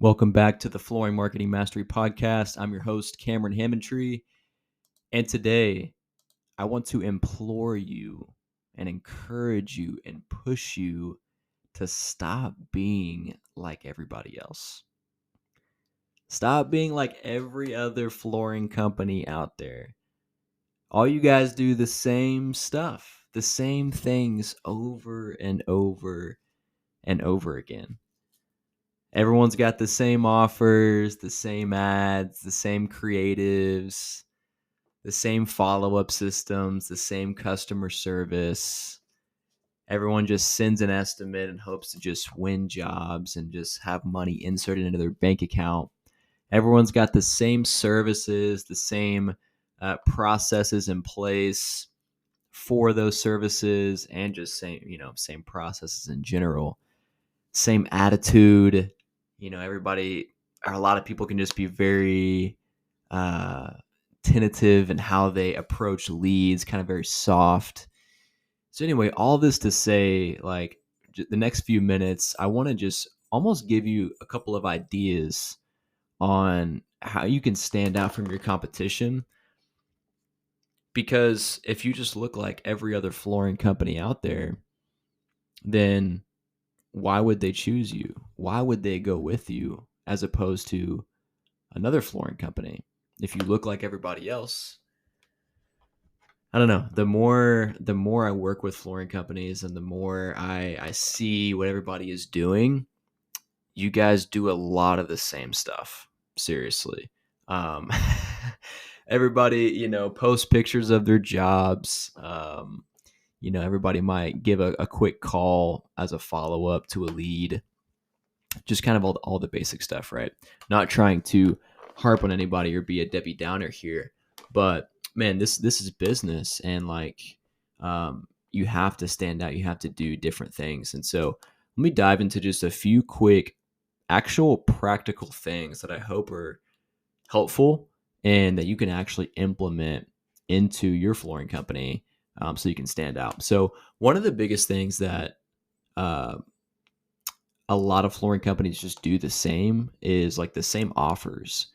Welcome back to the Flooring Marketing Mastery Podcast. I'm your host, Cameron Hammondtree. And today, I want to implore you and encourage you and push you to stop being like everybody else. Stop being like every other flooring company out there. All you guys do the same stuff, the same things over and over and over again. Everyone's got the same offers, the same ads, the same creatives, the same follow-up systems, the same customer service. Everyone just sends an estimate and hopes to just win jobs and just have money inserted into their bank account. Everyone's got the same services, the same processes in place for those services, and just same processes in general. Same attitude. Everybody or a lot of people can just be very tentative in how they approach leads, kind of very soft. So anyway, all this to say, like, the next few minutes, I want to just almost give you a couple of ideas on how you can stand out from your competition. Because if you just look like every other flooring company out there, then why would they choose you? Why would they go with you as opposed to another flooring company? If you look like everybody else, I don't know. The more I work with flooring companies and the more I see what everybody is doing, you guys do a lot of the same stuff. Seriously. Um, everybody, post pictures of their jobs. Everybody might give a quick call as a follow-up to a lead. Just kind of all the basic stuff, right? Not trying to harp on anybody or be a Debbie Downer here, but man, this is business, and you have to stand out. You have to do different things, and so let me dive into just a few quick, actual practical things that I hope are helpful and that you can actually implement into your flooring company, so you can stand out. So one of the biggest things that a lot of flooring companies just do the same is like the same offers.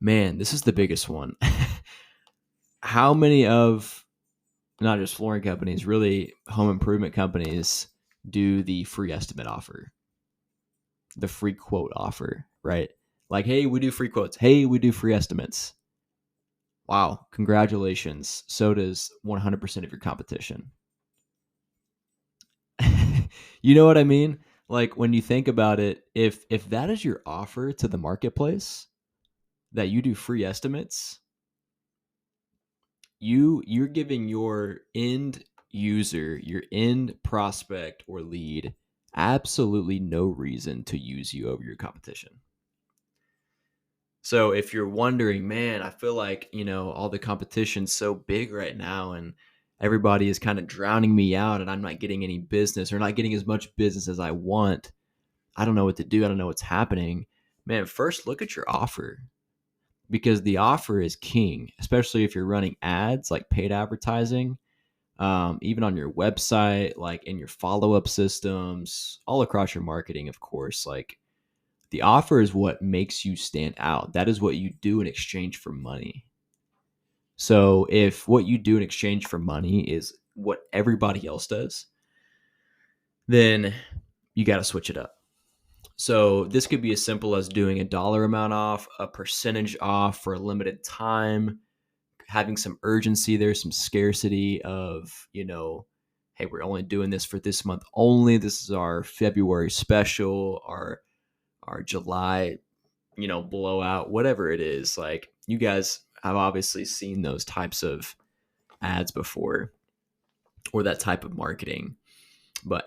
Man, this is the biggest one. How many of not just flooring companies, really home improvement companies do the free estimate offer, the free quote offer, right? Like, hey, we do free quotes. Hey, we do free estimates. Wow, congratulations. So does 100% of your competition. You know what I mean? Like, when you think about it, if that is your offer to the marketplace, that you do free estimates, you're giving your end user, your end prospect or lead, absolutely no reason to use you over your competition. So if you're wondering, man, I feel like, all the competition's so big right now and everybody is kind of drowning me out and I'm not getting any business or not getting as much business as I want. I don't know what to do. I don't know what's happening. Man, first look at your offer, because the offer is king, especially if you're running ads like paid advertising, even on your website, like in your follow-up systems, all across your marketing, of course. Like, the offer is what makes you stand out. That is what you do in exchange for money. So if what you do in exchange for money is what everybody else does, then you got to switch it up. So this could be as simple as doing a dollar amount off, a percentage off for a limited time, having some urgency there, some scarcity of, hey, we're only doing this for this month only. This is our February special, our July, blowout, whatever it is. Like, you guys have obviously seen those types of ads before, or that type of marketing.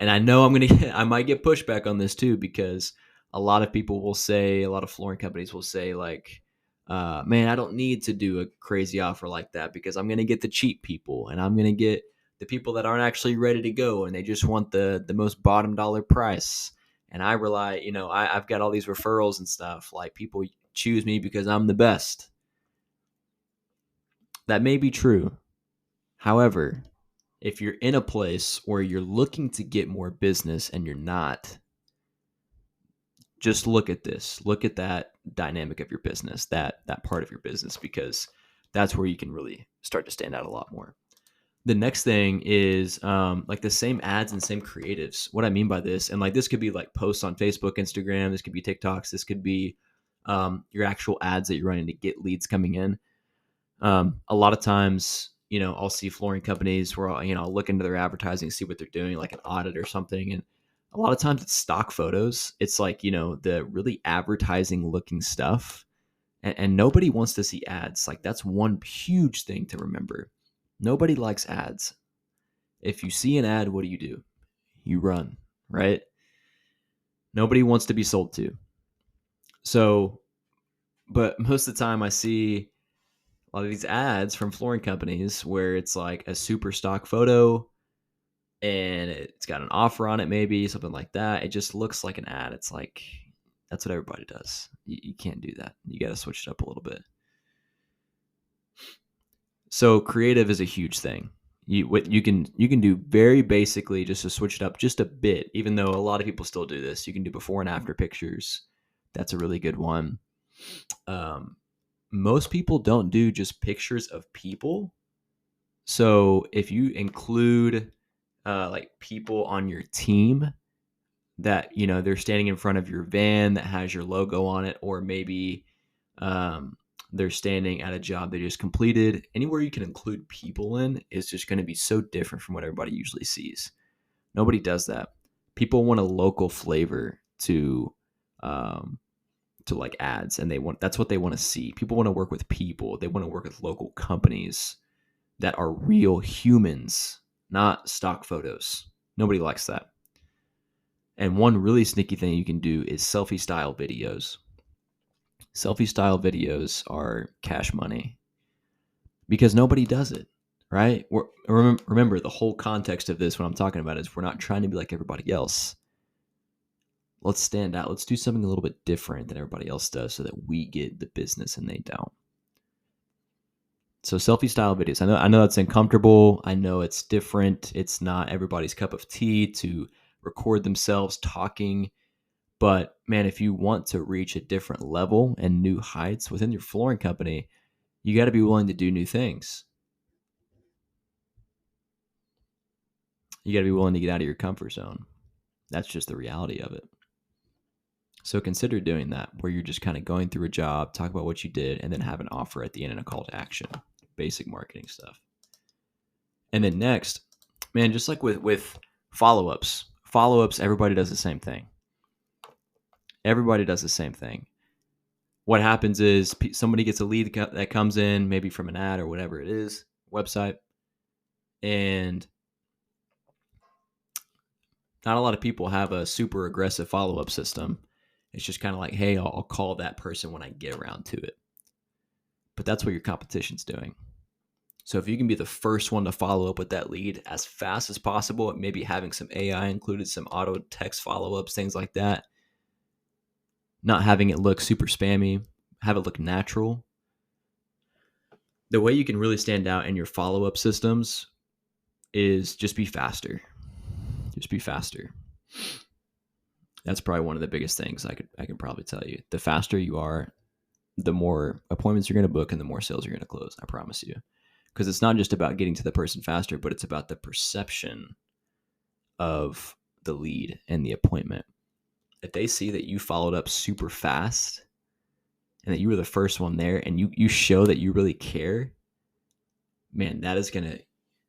And I know I might get pushback on this too, because a lot of people will say, a lot of flooring companies will say, like, man, I don't need to do a crazy offer like that because I'm going to get the cheap people and I'm going to get the people that aren't actually ready to go and they just want the most bottom dollar price. And I rely, I've got all these referrals and stuff. Like, people choose me because I'm the best. That may be true. However, if you're in a place where you're looking to get more business and you're not, just look at this. Look at that dynamic of your business, that part of your business, because that's where you can really start to stand out a lot more. The next thing is like the same ads and same creatives. What I mean by this, and like this could be like posts on Facebook, Instagram, this could be TikToks, this could be your actual ads that you're running to get leads coming in. A lot of times, I'll see flooring companies where I'll look into their advertising, see what they're doing, like an audit or something, and a lot of times it's stock photos. It's like the really advertising looking stuff, and nobody wants to see ads. Like that's one huge thing to remember. Nobody likes ads. If you see an ad, what do? You run, right? Nobody wants to be sold to. So, but most of the time I see a lot of these ads from flooring companies where it's like a super stock photo and it's got an offer on it, maybe something like that. It just looks like an ad. It's like, that's what everybody does. You can't do that. You got to switch it up a little bit. So creative is a huge thing. What you can do very basically, just to switch it up just a bit, even though a lot of people still do this. You can do before and after pictures. That's a really good one. Most people don't do just pictures of people. So if you include like people on your team that they're standing in front of your van that has your logo on it, or maybe they're standing at a job they just completed. Anywhere you can include people in is just going to be so different from what everybody usually sees. Nobody does that. People want a local flavor to like ads, and that's what they want to see. People want to work with people. They want to work with local companies that are real humans, not stock photos. Nobody likes that. And one really sneaky thing you can do is selfie style videos. Selfie style videos are cash money because nobody does it, right? Remember, the whole context of this, what I'm talking about, is we're not trying to be like everybody else. Let's stand out. Let's do something a little bit different than everybody else does so that we get the business and they don't. So selfie style videos. I know that's uncomfortable. I know it's different. It's not everybody's cup of tea to record themselves talking. But man, if you want to reach a different level and new heights within your flooring company, you got to be willing to do new things. You got to be willing to get out of your comfort zone. That's just the reality of it. So consider doing that, where you're just kind of going through a job, talk about what you did, and then have an offer at the end and a call to action. Basic marketing stuff. And then next, man, just like with follow-ups, everybody does the same thing. Everybody does the same thing. What happens is somebody gets a lead that comes in, maybe from an ad or whatever it is, website, and not a lot of people have a super aggressive follow-up system. It's just kind of like, hey, I'll call that person when I get around to it. But that's what your competition's doing. So if you can be the first one to follow up with that lead as fast as possible, maybe having some AI included, some auto text follow-ups, things like that, not having it look super spammy, have it look natural. The way you can really stand out in your follow-up systems is just be faster. Just be faster. That's probably one of the biggest things I could probably tell you. The faster you are, the more appointments you're going to book and the more sales you're going to close. I promise you. Because it's not just about getting to the person faster, but it's about the perception of the lead and the appointment. If they see that you followed up super fast and that you were the first one there and you show that you really care, man, that is going to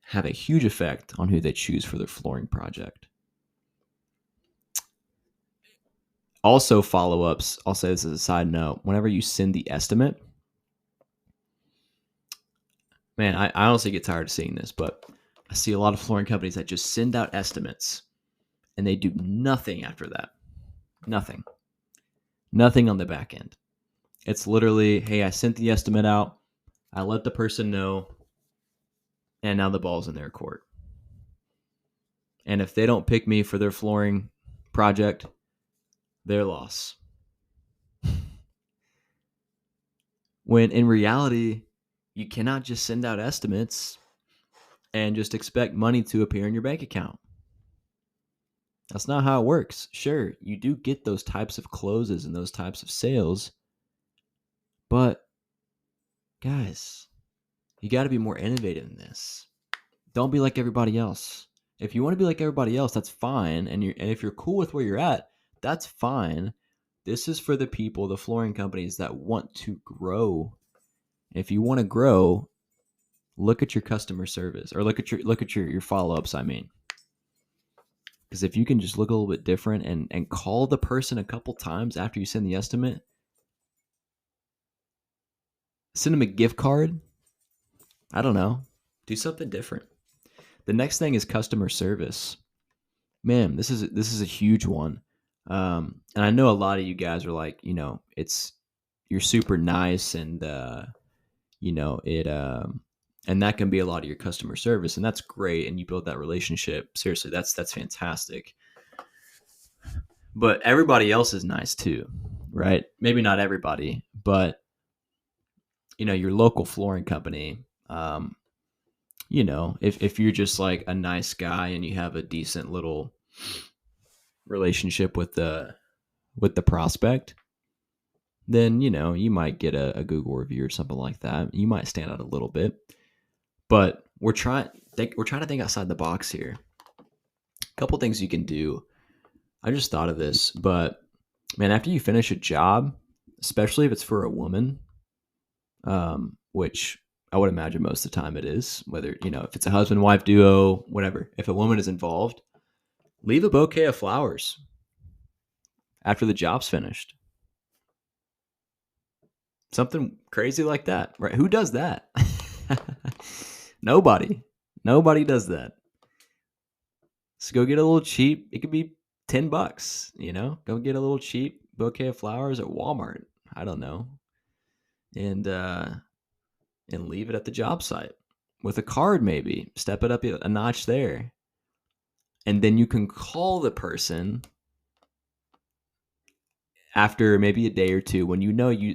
have a huge effect on who they choose for their flooring project. Also, follow-ups, I'll say this as a side note, whenever you send the estimate, man, I honestly get tired of seeing this, but I see a lot of flooring companies that just send out estimates and they do nothing after that. Nothing on the back end. It's literally, hey, I sent the estimate out, I let the person know, and now the ball's in their court. And if they don't pick me for their flooring project, their loss. When in reality, you cannot just send out estimates and just expect money to appear in your bank account. That's not how it works. Sure, you do get those types of closes and those types of sales, but guys, you got to be more innovative in this. Don't be like everybody else. If you want to be like everybody else, that's fine. And if you're cool with where you're at, that's fine. This is for the people, the flooring companies that want to grow. If you want to grow, look at your customer service, or look at your follow-ups, I mean. Because if you can just look a little bit different and call the person a couple times after you send the estimate, send them a gift card. I don't know. Do something different. The next thing is customer service. Man, this is a huge one. And I know a lot of you guys are like, it's you're super nice, and it and that can be a lot of your customer service, and that's great, and you build that relationship. Seriously, that's fantastic. But everybody else is nice too, right? Maybe not everybody, but your local flooring company. If you're just like a nice guy and you have a decent little relationship with the prospect, then you might get a Google review or something like that. You might stand out a little bit, but we're trying to think outside the box here. A couple things you can do. I just thought of this, but man, after you finish a job, especially if it's for a woman, which I would imagine most of the time it is, whether if it's a husband wife duo, whatever. If a woman is involved, leave a bouquet of flowers after the job's finished. Something crazy like that, right? Who does that? Nobody. Nobody does that. So go get a little cheap. It could be $10, Go get a little cheap bouquet of flowers at Walmart. I don't know. And leave it at the job site with a card, maybe. Step it up a notch there. And then you can call the person after maybe a day or two when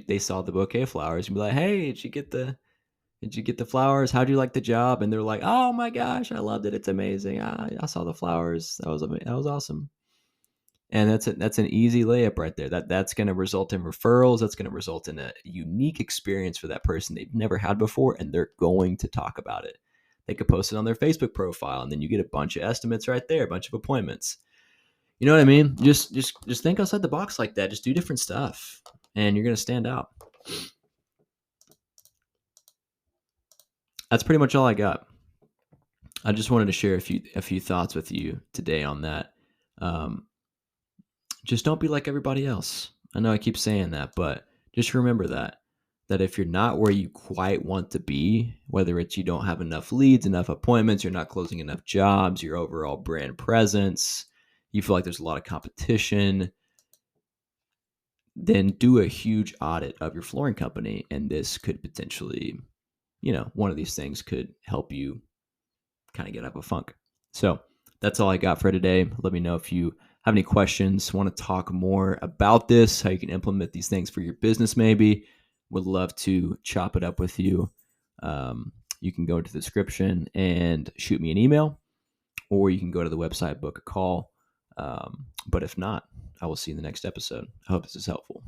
they saw the bouquet of flowers and be like, "Hey, did you get the flowers? How'd you like the job?" And they're like, "Oh my gosh, I loved it. It's amazing. I saw the flowers. That was awesome." And that's an easy layup right there. That's going to result in referrals. That's going to result in a unique experience for that person they've never had before, and they're going to talk about it. They could post it on their Facebook profile, and then you get a bunch of estimates right there, a bunch of appointments. You know what I mean? Just think outside the box like that. Just do different stuff, and you're going to stand out. That's pretty much all I got. I just wanted to share a few thoughts with you today on that. Just don't be like everybody else. I know I keep saying that, but just remember that if you're not where you quite want to be, whether it's you don't have enough leads, enough appointments, you're not closing enough jobs, your overall brand presence, you feel like there's a lot of competition, then do a huge audit of your flooring company, and this could potentially, one of these things could help you kind of get out of a funk. So that's all I got for today. Let me know if you have any questions, want to talk more about this, how you can implement these things for your business maybe. Would love to chop it up with you. You can go into the description and shoot me an email, or you can go to the website, book a call. But if not, I will see you in the next episode. I hope this is helpful.